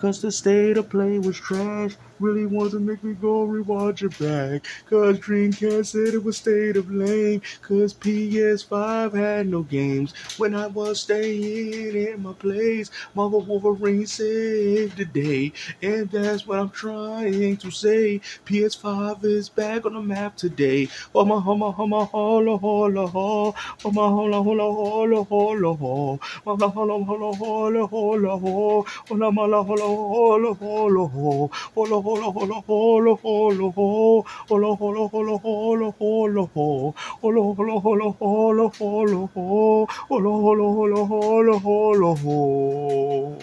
Cause the state of play was trash. Really wanted to make me go rewatch it back. Cause Dreamcast said it was state of lame. Cause PS5 had no games. When I was staying in my place, Mama Wolverine saved the day. And that's what I'm trying to say. PS5 is back on the map today. Oh my holla holla holla holla ho. Oh my holla holla holla holla ho. Holla holla holla holla holla ho. Holla holla holla holla holla ho. Holla holla holla holla holla ho. Holla holla holla holla holla ho. Holla holla holla holla holla ho. Holla holla holla holla holla ho.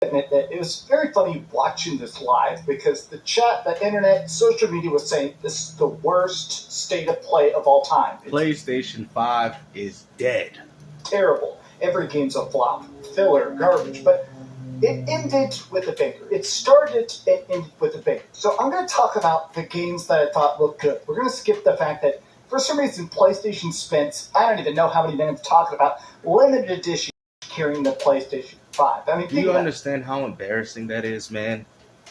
Admit that it was very funny watching this live because the chat, the internet, social media was saying this is the worst state of play of all time. It's PlayStation 5 is dead. terrible. Every game's a flop, filler, garbage, but it ended with a banger. It started and ended with a banger. So I'm going to talk about the games that I thought looked good. We're going to skip the fact that for some reason PlayStation spent, I don't even know how many minutes talking about limited edition carrying the PlayStation 5. I mean, Do you understand how embarrassing that is, man?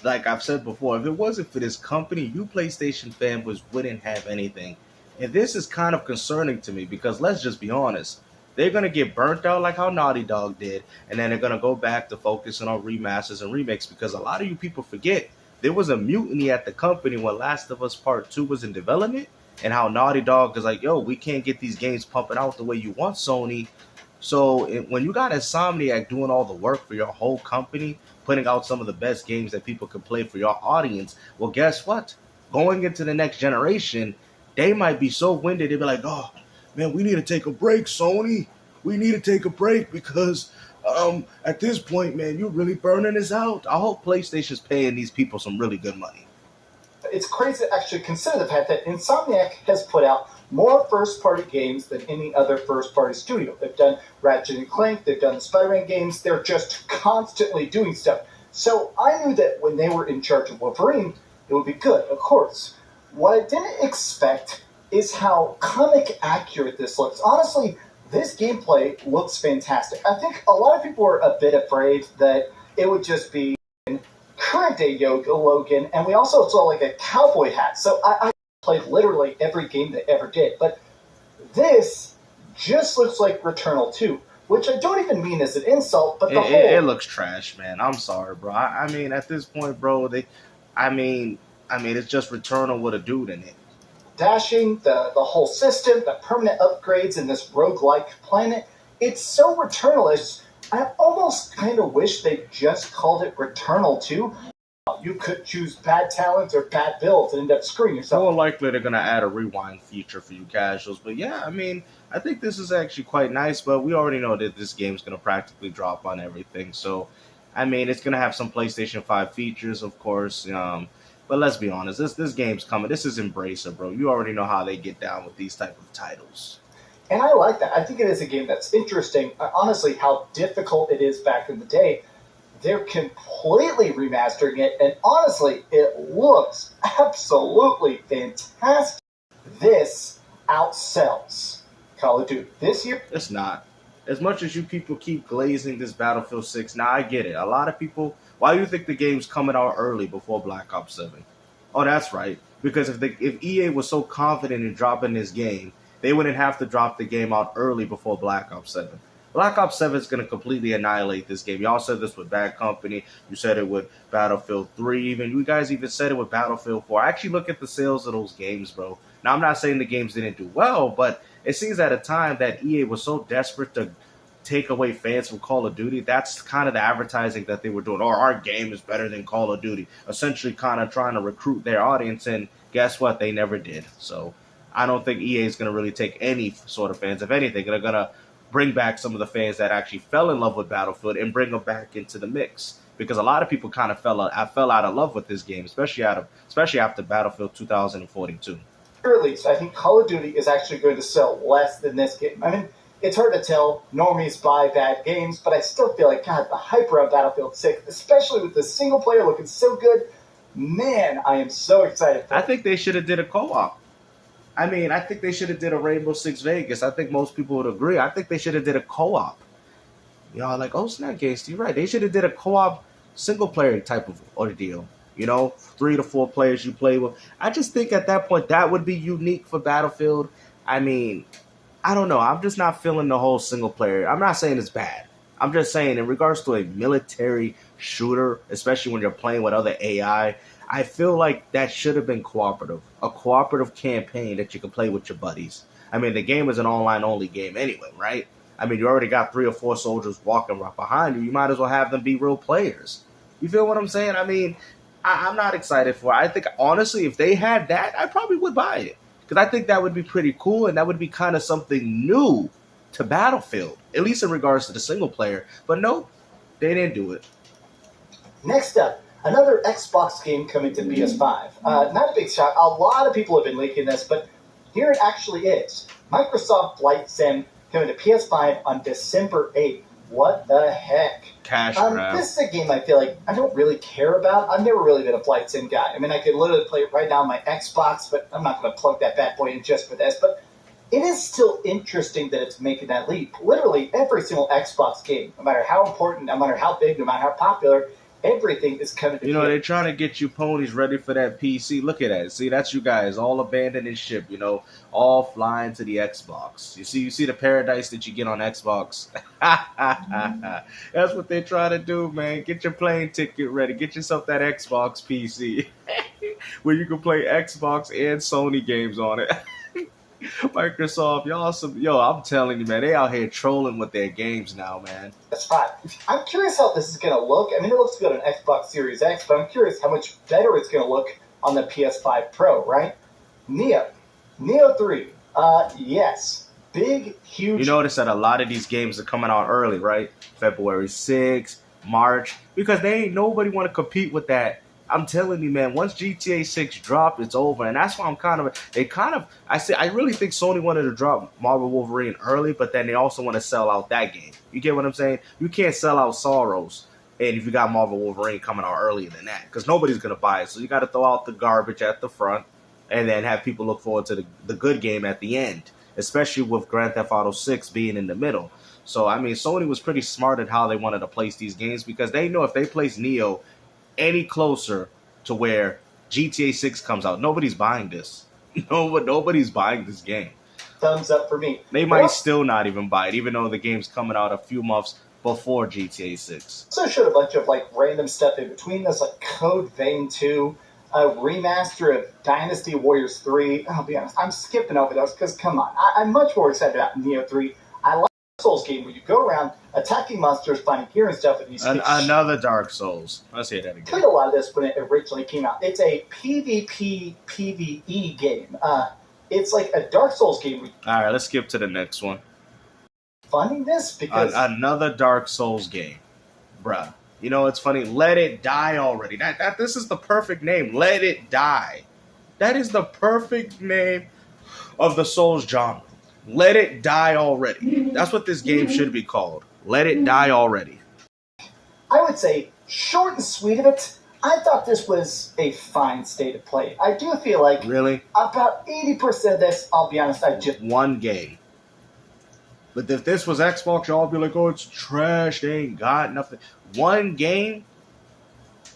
Like I've said before, if it wasn't for this company, you PlayStation fanboys wouldn't have anything. And this is kind of concerning to me because let's just be honest. They're going to get burnt out like how Naughty Dog did, and then they're going to go back to focusing on remasters and remakes because a lot of you people forget there was a mutiny at the company when Last of Us Part 2 was in development, and how Naughty Dog is like, yo, we can't get these games pumping out the way you want, Sony. So when you got Insomniac doing all the work for your whole company, putting out some of the best games that people can play for your audience, well, guess what? Going into the next generation, they might be so winded, they'll be like, oh, man, we need to take a break, Sony. We need to take a break because at this point, man, you're really burning us out. I hope PlayStation's paying these people some really good money. It's crazy to actually consider the fact that Insomniac has put out more first-party games than any other first-party studio. They've done Ratchet and Clank, they've done the Spider-Man games, they're just constantly doing stuff. So I knew that when they were in charge of Wolverine, it would be good, of course. What I didn't expect is how comic accurate this looks. Honestly, this gameplay looks fantastic. I think a lot of people were a bit afraid that it would just be current day Yoga Logan, and we also saw like a cowboy hat. So I played literally every game they ever did. But this just looks like Returnal 2, which I don't even mean as an insult, but it looks trash, man. I'm sorry, bro. I mean, at this point, bro, I mean, it's just Returnal with a dude in it. Dashing, the whole system, the permanent upgrades in this roguelike planet, it's so Returnal-ish. I almost kind of wish they just called it Returnal 2. You could choose bad talents or bad builds and end up screwing yourself. More likely they're going to add a rewind feature for you casuals. But yeah, I mean, I think this is actually quite nice, but we already know that this game's going to practically drop on everything. So, I mean, it's going to have some PlayStation 5 features, of course. But let's be honest, this game's coming. This is Embracer, bro. You already know how they get down with these type of titles. And I like that. I think it is a game that's interesting. Honestly, how difficult it is back in the day. They're completely remastering it, and honestly, it looks absolutely fantastic. This outsells Call of Duty. This year, it's not. As much as you people keep glazing this Battlefield 6, now I get it. A lot of people, why do you think the game's coming out early before Black Ops 7? Oh, that's right. Because if EA was so confident in dropping this game, they wouldn't have to drop the game out early before Black Ops 7. Black Ops 7 is going to completely annihilate this game. Y'all said this with Bad Company. You said it with Battlefield 3 even. You guys even said it with Battlefield 4. I actually look at the sales of those games, bro. Now, I'm not saying the games didn't do well, but it seems at a time that EA was so desperate to take away fans from Call of Duty. That's kind of the advertising that they were doing. Or our game is better than Call of Duty. Essentially kind of trying to recruit their audience, and guess what? They never did. So I don't think EA is going to really take any sort of fans. If anything, they're going to bring back some of the fans that actually fell in love with Battlefield and bring them back into the mix. Because a lot of people kind of fell out of love with this game, especially after Battlefield 2042. At least, I think Call of Duty is actually going to sell less than this game. I mean, it's hard to tell. Normies buy bad games, but I still feel like, God, the hype around Battlefield 6, especially with the single player looking so good, man, I am so excited. I think they should have did a co-op. I mean, I think they should have did a Rainbow Six Vegas. I think most people would agree. I think they should have did a co-op. Y'all like, oh, snap, Gangsta, you're right. They should have did a co-op single player type of ordeal. 3 to 4 players you play with. I just think at that point that would be unique for Battlefield. I mean, I don't know. I'm just not feeling the whole single player. I'm not saying it's bad. I'm just saying in regards to a military shooter, especially when you're playing with other AI, I feel like that should have been cooperative. A cooperative campaign that you can play with your buddies. I mean, the game is an online only game anyway, right? I mean, you already got 3 or 4 soldiers walking right behind you. You might as well have them be real players. You feel what I'm saying? I mean, I'm not excited for it. I think, honestly, if they had that, I probably would buy it. Because I think that would be pretty cool, and that would be kind of something new to Battlefield, at least in regards to the single player. But nope, they didn't do it. Next up, another Xbox game coming to PS5. Not a big shock. A lot of people have been leaking this, but here it actually is. Microsoft Flight Sim coming to PS5 on December 8th. What the heck? Cash grab. This is a game I feel like I don't really care about. I've never really been a Flight Sim guy. I mean, I could literally play it right now on my Xbox, but I'm not going to plug that bad boy in just for this. But it is still interesting that it's making that leap. Literally every single Xbox game, no matter how important, no matter how big, no matter how popular, everything is coming to they're trying to get you ponies ready for that PC. Look at that. See, that's you guys all abandoning ship, all flying to the Xbox. You see the paradise that you get on Xbox. That's what they're trying to do, man. Get your plane ticket ready. Get yourself that Xbox PC where you can play Xbox and Sony games on it. Microsoft, I'm telling you, man, they out here trolling with their games now, man. That's fine. I'm curious how this is going to look. I mean, it looks good on Xbox Series X, but I'm curious how much better it's going to look on the PS5 Pro, right? Nioh 3. Yes. Big, huge. You notice that a lot of these games are coming out early, right? February 6th, March, because they ain't nobody want to compete with that. I'm telling you, man, once GTA 6 dropped, it's over. And that's why I really think Sony wanted to drop Marvel Wolverine early, but then they also want to sell out that game. You get what I'm saying? You can't sell out Saros, and if you got Marvel Wolverine coming out earlier than that, because nobody's going to buy it. So you got to throw out the garbage at the front, and then have people look forward to the good game at the end, especially with Grand Theft Auto 6 being in the middle. So, I mean, Sony was pretty smart at how they wanted to place these games, because they know if they place Nioh any closer to where GTA 6 comes out, nobody's buying this. Nobody's buying this game. Thumbs up for me. They might still not even buy it, even though the game's coming out a few months before GTA 6. So showed a bunch of random stuff in between this, like Code Vein 2, a remaster of Dynasty Warriors 3. I'll be honest, I'm skipping over those because, come on, I'm much more excited about Nioh 3. I like the Souls game where you go around attacking monsters, finding gear and stuff. Another Dark Souls. Let's hear that again. I played a lot of this when it originally came out. It's a PvP PvE game. It's like a Dark Souls game. All right, let's skip to the next one. Funding this because another Dark Souls game, bruh. It's funny. Let It Die already. This is the perfect name. Let It Die. That is the perfect name of the Souls genre. Let It Die already. That's what this game should be called. Let It Die already. I would say, short and sweet of it, I thought this was a fine state of play. I do feel like really about 80% of this, I'll be honest, one game. But if this was Xbox, y'all be like, oh, it's trash. They ain't got nothing. One game?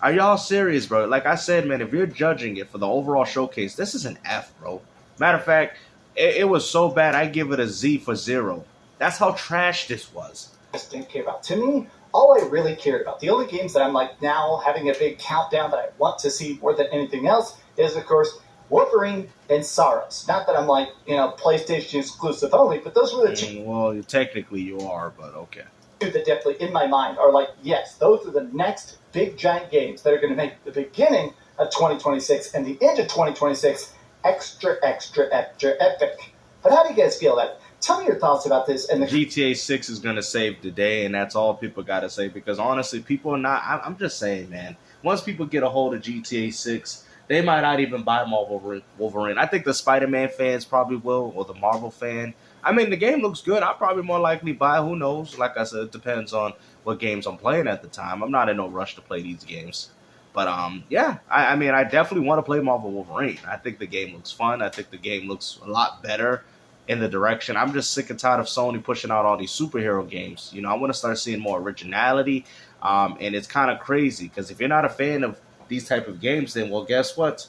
Are y'all serious, bro? Like I said, man, if you're judging it for the overall showcase, this is an F, bro. Matter of fact, it was so bad, I give it a Z for 0. That's how trash this was. Just didn't care about. To me, all I really cared about, the only games that I'm now having a big countdown that I want to see more than anything else is, of course, Wolverine and Saros. Not that I'm PlayStation exclusive only, but those were the two. Well, technically you are, but okay. Two that definitely in my mind are yes, those are the next big giant games that are going to make the beginning of 2026 and the end of 2026 extra epic. But how do you guys feel that? Tell me your thoughts about this. And GTA 6 is going to save the day, and that's all people got to say, because honestly, people are not. I'm just saying, man. Once people get a hold of GTA 6, they might not even buy Marvel Wolverine. I think the Spider-Man fans probably will, or the Marvel fan. I mean, the game looks good. I'll probably more likely buy. Who knows? Like I said, it depends on what games I'm playing at the time. I'm not in no rush to play these games. But, yeah, I mean, I definitely want to play Marvel Wolverine. I think the game looks fun. I think the game looks a lot better in the direction. I'm just sick and tired of Sony pushing out all these superhero games. I want to start seeing more originality. And it's kind of crazy because if you're not a fan of these type of games, then well, guess what?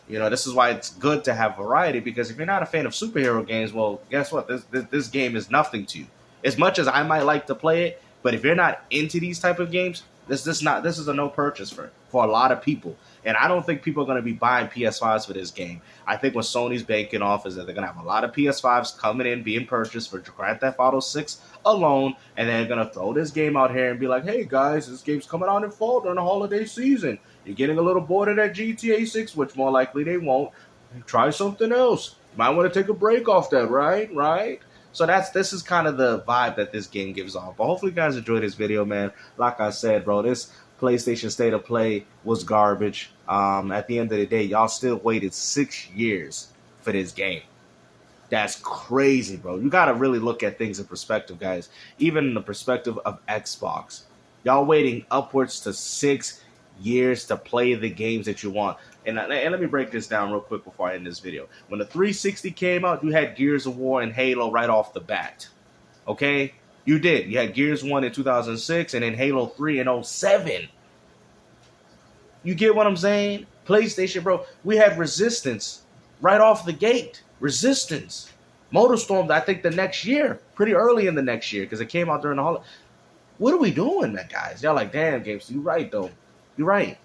This is why it's good to have variety, because if you're not a fan of superhero games, well, guess what? This game is nothing to you. As much as I might like to play it, but if you're not into these type of games, this is a no purchase for a lot of people. And I don't think people are going to be buying PS5s for this game. I think what Sony's banking off is that they're going to have a lot of PS5s coming in, being purchased for Grand Theft Auto 6 alone, and they're going to throw this game out here and be like, hey guys, this game's coming out in fall during the holiday season. You're getting a little bored of that GTA 6, which more likely they won't. Try something else. You might want to take a break off that, right? Right? So this is kind of the vibe that this game gives off. But hopefully you guys enjoyed this video, man. Like I said, bro, this PlayStation State of Play was garbage. At the end of the day, y'all still waited 6 years for this game. That's crazy, bro. You got to really look at things in perspective, guys. Even in the perspective of Xbox. Y'all waiting upwards to 6 years to play the games that you want. And let me break this down real quick before I end this video. When the 360 came out, you had Gears of War and Halo right off the bat. Okay? You did. You had Gears 1 in 2006 and then Halo 3 in 07. You get what I'm saying? PlayStation, bro. We had Resistance right off the gate. Resistance. Motorstorm, I think the next year. Pretty early in the next year because it came out during the holiday. What are we doing, man, guys? Y'all like, damn, games. You're right, though. You're right.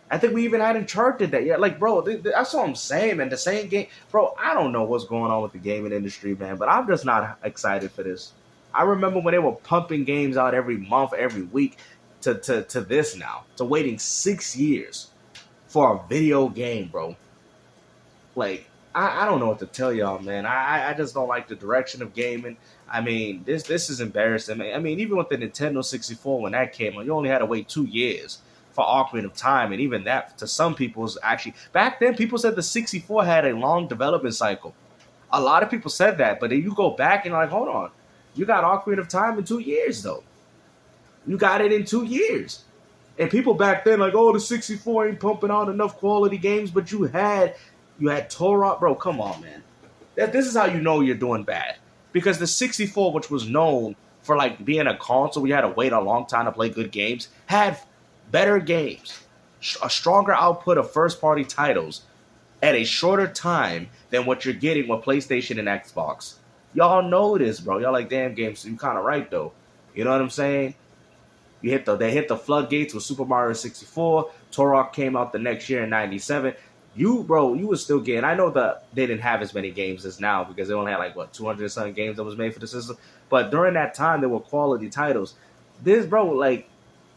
I think we even had Uncharted that. Yeah, like, bro, that's what I'm saying, man. The same game. Bro, I don't know what's going on with the gaming industry, man, but I'm just not excited for this. I remember when they were pumping games out every month, every week, to this now. To waiting 6 years for a video game, bro. Like, I don't know what to tell y'all, man. I just don't like the direction of gaming. I mean, this is embarrassing. I mean, even with the Nintendo 64, when that came out, you only had to wait 2 years for Ocarina of Time, and even that to some people is actually back then. People said the 64 had a long development cycle. A lot of people said that, but then you go back and you're like, hold on, you got Ocarina of Time in 2 years though. You got it in 2 years, and people back then like, oh, the 64 ain't pumping out enough quality games, but you had Torah, bro. Come on, man. This is how you know you're doing bad, because the 64, which was known for like being a console, we had to wait a long time to play good games, had better games, a stronger output of first-party titles at a shorter time than what you're getting with PlayStation and Xbox. Y'all know this, bro. Y'all like, damn, games. You kind of right, though. You know what I'm saying? They hit the floodgates with Super Mario 64. Turok came out the next year in 97. You were still getting. I know that they didn't have as many games as now because they only had like 200 something games that was made for the system. But during that time, there were quality titles. This, bro, like,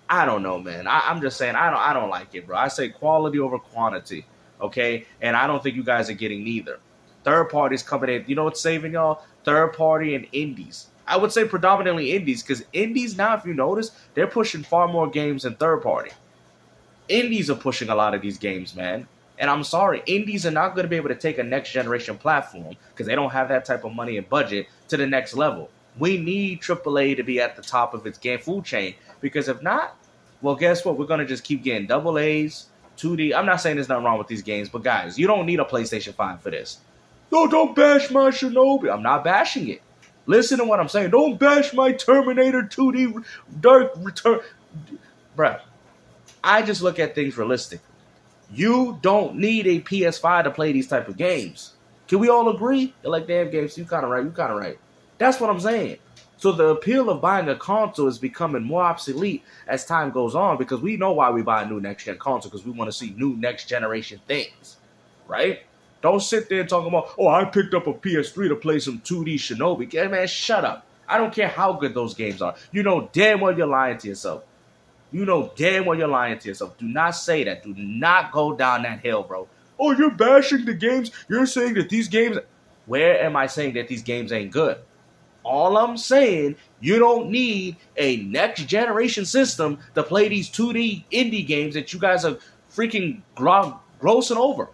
I don't know, man. I'm just saying, I don't like it, bro. I say quality over quantity, okay? And I don't think you guys are getting neither. Third parties coming in. You know what's saving y'all? Third party and indies. I would say predominantly indies, because indies now, if you notice, they're pushing far more games than third party. Indies are pushing a lot of these games, man. And I'm sorry, indies are not going to be able to take a next generation platform because they don't have that type of money and budget to the next level. We need AAA to be at the top of its game food chain, because if not, well, guess what? We're going to just keep getting double A's, 2D. I'm not saying there's nothing wrong with these games, but guys, you don't need a PlayStation 5 for this. No, don't bash my Shinobi. I'm not bashing it. Listen to what I'm saying. Don't bash my Terminator 2D Dark Return. Bruh, I just look at things realistically. You don't need a PS5 to play these type of games. Can we all agree? You're like, damn, games, you kind of right. That's what I'm saying. So the appeal of buying a console is becoming more obsolete as time goes on, because we know why we buy a new next-gen console, because we want to see new next-generation things, right? Don't sit there and talk about, oh, I picked up a PS3 to play some 2D Shinobi. Yeah, man, shut up. I don't care how good those games are. You know damn well you're lying to yourself. You know damn well you're lying to yourself. Do not say that. Do not go down that hill, bro. Oh, you're bashing the games. You're saying that these games... Where am I saying that these games ain't good? All I'm saying, you don't need a next generation system to play these 2D indie games that you guys are freaking grossing over.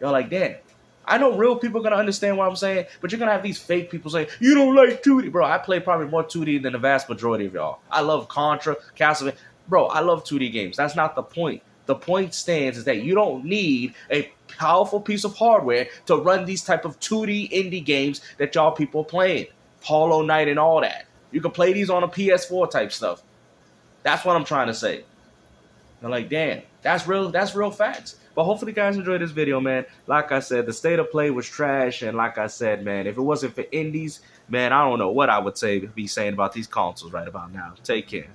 Y'all like, damn. I know real people are going to understand what I'm saying, but you're going to have these fake people saying, you don't like 2D. Bro, I play probably more 2D than the vast majority of y'all. I love Contra, Castlevania. Bro, I love 2D games. That's not the point. The point stands is that you don't need a powerful piece of hardware to run these type of 2D indie games that y'all people are playing. Hollow Knight and all that. You can play these on a PS4 type stuff. That's what I'm trying to say. I'm like, damn, that's real facts. But hopefully you guys enjoyed this video, man. Like I said, the state of play was trash, and like I said, man, if it wasn't for indies, man, I don't know what I would be saying about these consoles right about now. Take care.